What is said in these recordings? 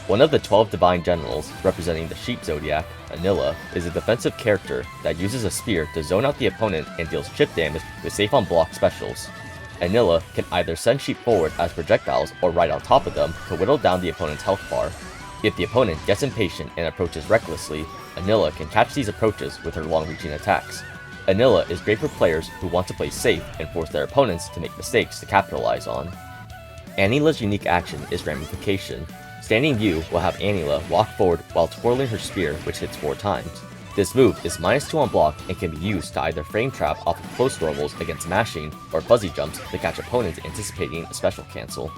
One of the 12 divine generals, representing the sheep zodiac, Anila, is a defensive character that uses a spear to zone out the opponent and deals chip damage with safe on block specials. Anila can either send sheep forward as projectiles or ride on top of them to whittle down the opponent's health bar. If the opponent gets impatient and approaches recklessly, Anila can catch these approaches with her long-reaching attacks. Anila is great for players who want to play safe and force their opponents to make mistakes to capitalize on. Anila's unique action is Ramification. Standing view will have Anila walk forward while twirling her spear, which hits 4 times. This move is -2 on block and can be used to either frame trap off of close normals against mashing or fuzzy jumps to catch opponents anticipating a special cancel.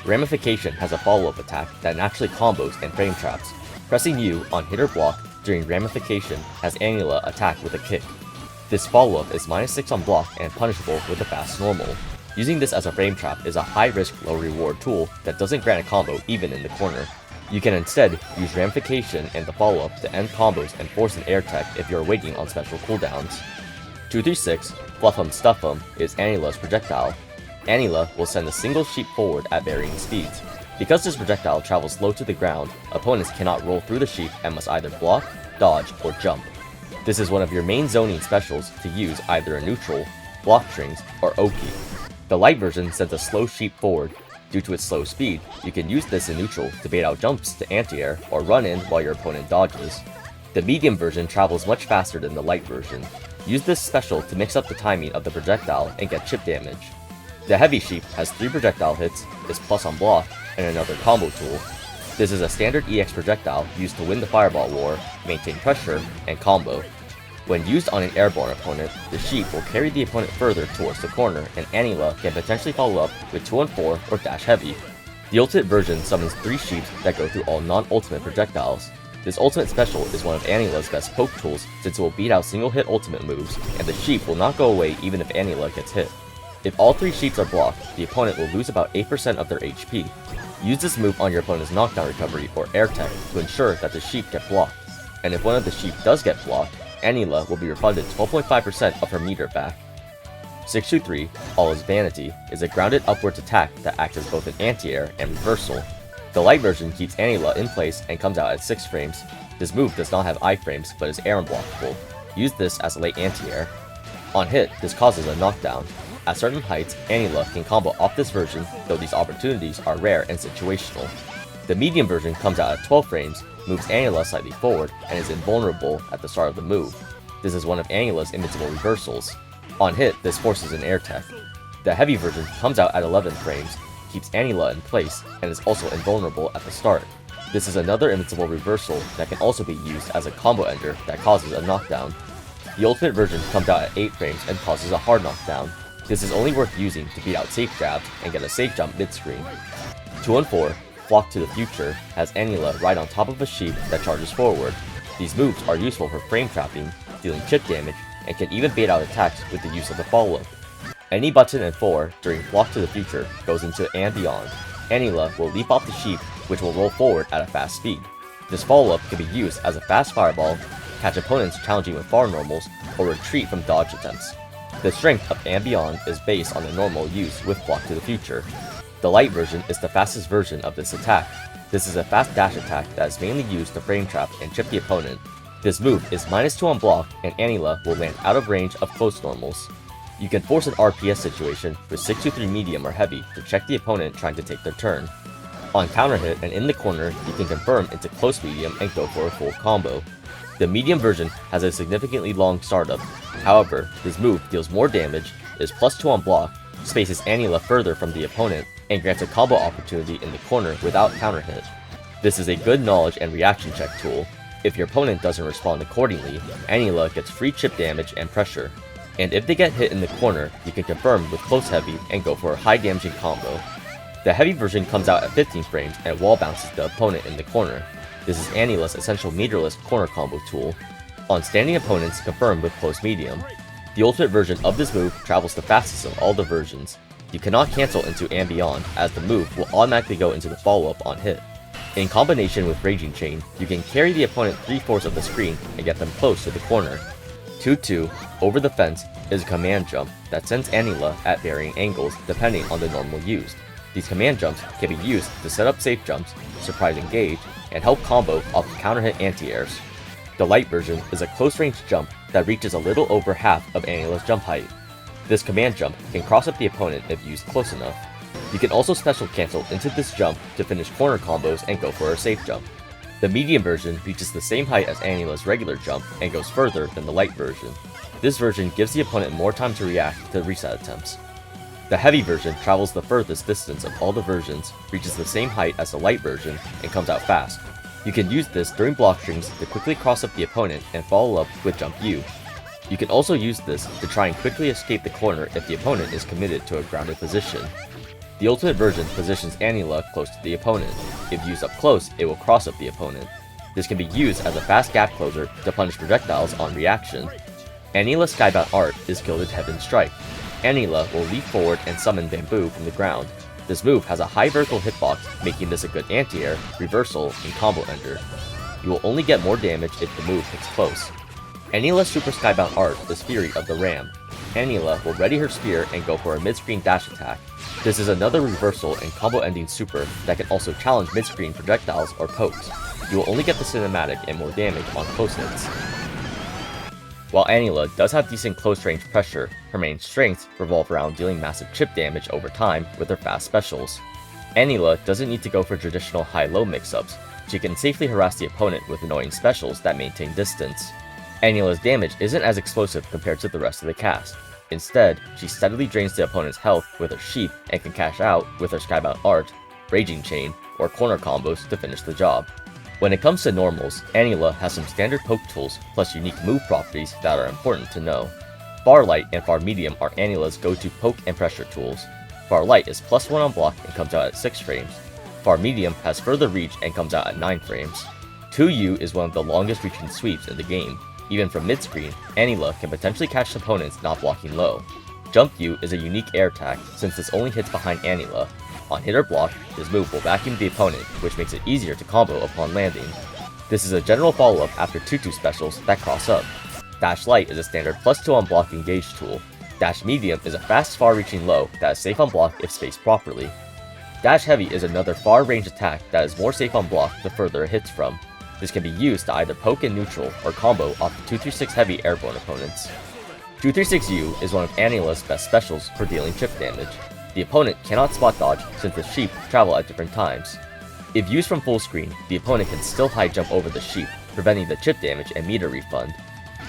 Ramification has a follow-up attack that naturally combos and frame traps. Pressing U on hit or block during Ramification has Anila attack with a kick. This follow-up is -6 on block and punishable with a fast normal. Using this as a frame trap is a high-risk, low-reward tool that doesn't grant a combo even in the corner. You can instead use Ramification and the follow-up to end combos and force an air tech if you're waiting on special cooldowns. 236, Fluff 'em Stuff 'em is Anila's projectile. Anila will send a single sheep forward at varying speeds. Because this projectile travels low to the ground, opponents cannot roll through the sheep and must either block, dodge, or jump. This is one of your main zoning specials to use either a neutral, block strings, or Oki. The light version sends a slow sheep forward. Due to its slow speed, you can use this in neutral to bait out jumps to anti-air or run in while your opponent dodges. The medium version travels much faster than the light version. Use this special to mix up the timing of the projectile and get chip damage. The heavy sheep has 3 projectile hits, is plus on block, and another combo tool. This is a standard EX projectile used to win the fireball war, maintain pressure, and combo. When used on an airborne opponent, the sheep will carry the opponent further towards the corner, and Anila can potentially follow up with 2-4 or dash heavy. The ultimate version summons 3 sheep that go through all non-ultimate projectiles. This ultimate special is one of Anila's best poke tools since it will beat out single-hit ultimate moves, and the sheep will not go away even if Anila gets hit. If all 3 sheeps are blocked, the opponent will lose about 8% of their HP. Use this move on your opponent's knockdown recovery or air tech to ensure that the sheep get blocked, and if one of the sheep does get blocked, Anila will be refunded 12.5% of her meter back. 623, All is Vanity, is a grounded upwards attack that acts as both an anti-air and reversal. The light version keeps Anila in place and comes out at 6 frames. This move does not have iframes but is air unblockable. Use this as a late anti-air. On hit, this causes a knockdown. At certain heights, Anila can combo off this version, though these opportunities are rare and situational. The medium version comes out at 12 frames, moves Anila slightly forward, and is invulnerable at the start of the move. This is one of Anila's invincible reversals. On hit, this forces an air tech. The heavy version comes out at 11 frames, keeps Anila in place, and is also invulnerable at the start. This is another invincible reversal that can also be used as a combo ender that causes a knockdown. The ultimate version comes out at 8 frames and causes a hard knockdown. This is only worth using to beat out safe jabs and get a safe jump mid-screen. 2-4, Flock to the Future has Anila ride on top of a sheep that charges forward. These moves are useful for frame trapping, dealing chip damage, and can even bait out attacks with the use of the follow-up. Any button and 4 during Flock to the Future goes into and beyond. Anila will leap off the sheep, which will roll forward at a fast speed. This follow-up can be used as a fast fireball, catch opponents challenging with far normals, or retreat from dodge attempts. The strength of and beyond is based on the normal used with Flock to the Future. The light version is the fastest version of this attack. This is a fast dash attack that is mainly used to frame trap and chip the opponent. This move is -2 on block, and Anila will land out of range of close normals. You can force an RPS situation with 623 medium or heavy to check the opponent trying to take their turn. On counter hit and in the corner, you can confirm into close medium and go for a full combo. The medium version has a significantly long startup. However, this move deals more damage, is +2 on block, spaces Anila further from the opponent, and grants a combo opportunity in the corner without counter hit. This is a good knowledge and reaction check tool. If your opponent doesn't respond accordingly, Anila gets free chip damage and pressure. And if they get hit in the corner, you can confirm with close heavy and go for a high damaging combo. The heavy version comes out at 15 frames and wall bounces the opponent in the corner. This is Anila's essential meterless corner combo tool. On standing opponents, confirm with close medium. The ultimate version of this move travels the fastest of all the versions. You cannot cancel into and beyond, as the move will automatically go into the follow-up on hit. In combination with Raging Chain, you can carry the opponent 3/4 of the screen and get them close to the corner. 2-2, Over the Fence, is a command jump that sends Anila at varying angles depending on the normal used. These command jumps can be used to set up safe jumps, surprise engage, and help combo off counter hit anti-airs. The light version is a close-range jump that reaches a little over half of Anila's jump height. This command jump can cross up the opponent if used close enough. You can also special cancel into this jump to finish corner combos and go for a safe jump. The medium version reaches the same height as Anila's regular jump and goes further than the light version. This version gives the opponent more time to react to reset attempts. The heavy version travels the furthest distance of all the versions, reaches the same height as the light version, and comes out fast. You can use this during block strings to quickly cross up the opponent and follow up with jump U. You can also use this to try and quickly escape the corner if the opponent is committed to a grounded position. The ultimate version positions Anila close to the opponent. If used up close, it will cross up the opponent. This can be used as a fast gap closer to punish projectiles on reaction. Anila's Skybound art is Gilded Heaven Strike. Anila will leap forward and summon Bamboo from the ground. This move has a high vertical hitbox, making this a good anti-air, reversal, and combo ender. You will only get more damage if the move hits close. Anila's Super Skybound art is Fury of the Ram. Anila will ready her spear and go for a mid-screen dash attack. This is another reversal and combo ending super that can also challenge mid-screen projectiles or pokes. You will only get the cinematic and more damage on close hits. While Anila does have decent close-range pressure, her main strengths revolve around dealing massive chip damage over time with her fast specials. Anila doesn't need to go for traditional high-low mix-ups. She can safely harass the opponent with annoying specials that maintain distance. Anila's damage isn't as explosive compared to the rest of the cast. Instead, she steadily drains the opponent's health with her sheep and can cash out with her Skybound art, Raging Chain, or corner combos to finish the job. When it comes to normals, Anila has some standard poke tools plus unique move properties that are important to know. Far Light and Far Medium are Anila's go-to poke and pressure tools. Far Light is +1 on block and comes out at 6 frames. Far Medium has further reach and comes out at 9 frames. 2U is one of the longest reaching sweeps in the game. Even from mid-screen, Anila can potentially catch opponents not blocking low. Jump U is a unique air attack since this only hits behind Anila. On hit or block, this move will vacuum the opponent, which makes it easier to combo upon landing. This is a general follow-up after 2-2 specials that cross up. Dash Light is a standard +2 on block engage tool. Dash Medium is a fast far-reaching low that is safe on block if spaced properly. Dash Heavy is another far-range attack that is more safe on block the further it hits from. This can be used to either poke in neutral or combo off the 236 heavy airborne opponents. 236U is one of Anila's best specials for dealing chip damage. The opponent cannot spot dodge since the sheep travel at different times. If used from full screen, the opponent can still high jump over the sheep, preventing the chip damage and meter refund.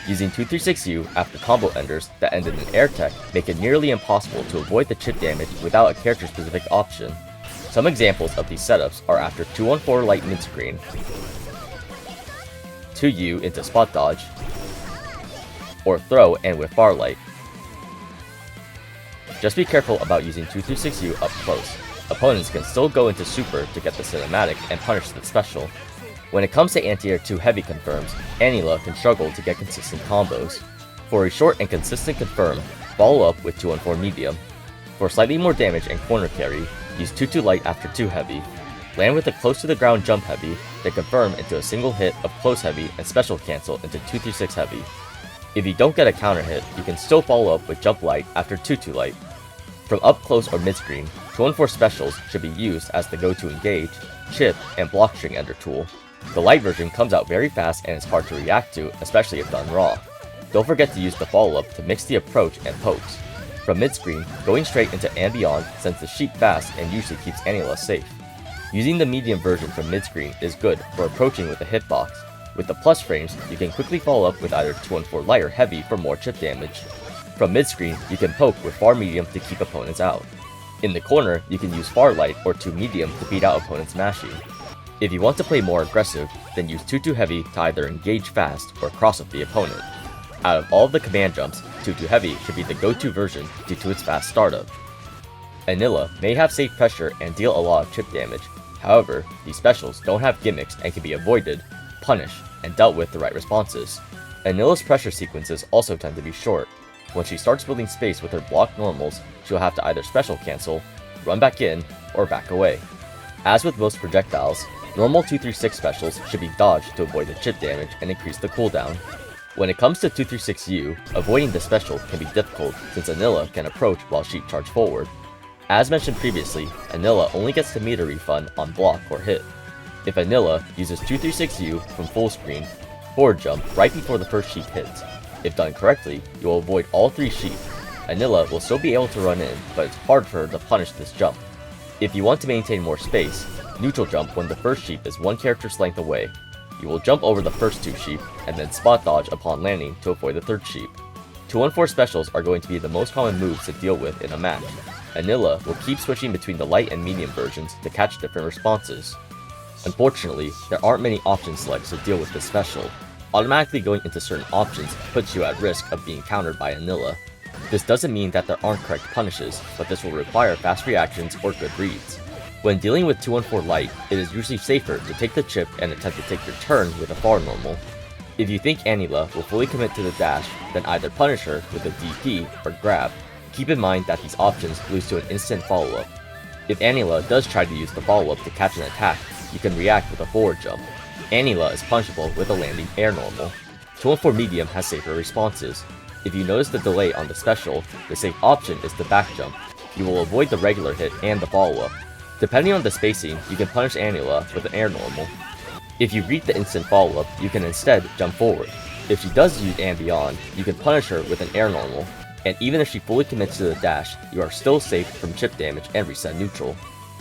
Using 236U after combo enders that end in an air tech make it nearly impossible to avoid the chip damage without a character-specific option. Some examples of these setups are after 2-on-4 light mid-screen, 2U into spot dodge, or throw and with Far Light. Just be careful about using 236U up close. Opponents can still go into super to get the cinematic and punish the special. When it comes to anti-air 2 heavy confirms, Anila can struggle to get consistent combos. For a short and consistent confirm, follow up with 2-on-4 medium. For slightly more damage and corner carry, use 2-2 light after 2 heavy. Land with a close to the ground jump heavy, then confirm into a single hit of close heavy and special cancel into 236 heavy. If you don't get a counter hit, you can still follow up with jump light after 2-2 light. From up close or mid-screen, 2-on-4 specials should be used as the go-to engage, chip, and block string ender tool. The light version comes out very fast and is hard to react to, especially if done raw. Don't forget to use the follow-up to mix the approach and pokes. From mid-screen, going straight into and beyond sends the sheep fast and usually keeps Anila safe. Using the medium version from mid-screen is good for approaching with a hitbox. With the plus frames, you can quickly follow up with either 2-on-4 light or heavy for more chip damage. From mid-screen, you can poke with far medium to keep opponents out. In the corner, you can use far light or 2 medium to beat out opponents mashing. If you want to play more aggressive, then use 2-2 heavy to either engage fast or cross up the opponent. Out of all of the command jumps, 2-2 heavy should be the go-to version due to its fast startup. Anila may have safe pressure and deal a lot of chip damage. However, these specials don't have gimmicks and can be avoided, punished, and dealt with the right responses. Anila's pressure sequences also tend to be short. When she starts building space with her block normals, she'll have to either special cancel, run back in, or back away. As with most projectiles, normal 236 specials should be dodged to avoid the chip damage and increase the cooldown. When it comes to 236U, avoiding the special can be difficult since Anila can approach while sheep charge forward. As mentioned previously, Anila only gets the meter refund on block or hit. If Anila uses 236U from full screen, forward jump right before the first sheep hits. If done correctly, you will avoid all 3 sheep. Anila will still be able to run in, but it's hard for her to punish this jump. If you want to maintain more space, neutral jump when the first sheep is 1 character's length away. You will jump over the first 2 sheep, and then spot dodge upon landing to avoid the 3rd sheep. 2-1-4 specials are going to be the most common moves to deal with in a match. Anila will keep switching between the light and medium versions to catch different responses. Unfortunately, there aren't many option selects to deal with this special. Automatically going into certain options puts you at risk of being countered by Anila. This doesn't mean that there aren't correct punishes, but this will require fast reactions or good reads. When dealing with 2-1-4 light, it is usually safer to take the chip and attempt to take your turn with a far normal. If you think Anila will fully commit to the dash, then either punish her with a DP or grab. Keep in mind that these options lose to an instant follow-up. If Anila does try to use the follow-up to catch an attack, you can react with a forward jump. Anila is punishable with a landing air normal. 2-1-4 medium has safer responses. If you notice the delay on the special, the safe option is the back jump. You will avoid the regular hit and the follow-up. Depending on the spacing, you can punish Anila with an air normal. If you read the instant follow-up, you can instead jump forward. If she does use and beyond, you can punish her with an air normal. And even if she fully commits to the dash, you are still safe from chip damage and reset neutral.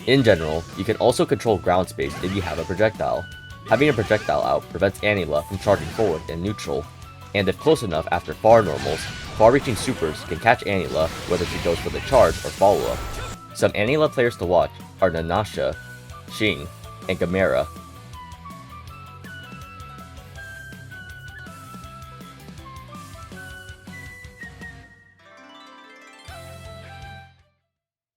In general, you can also control ground space if you have a projectile. Having a projectile out prevents Anila from charging forward in neutral. And if close enough after far normals, far-reaching supers can catch Anila whether she goes for the charge or follow-up. Some Anila players to watch are Nanasha, Xing, and Gamera.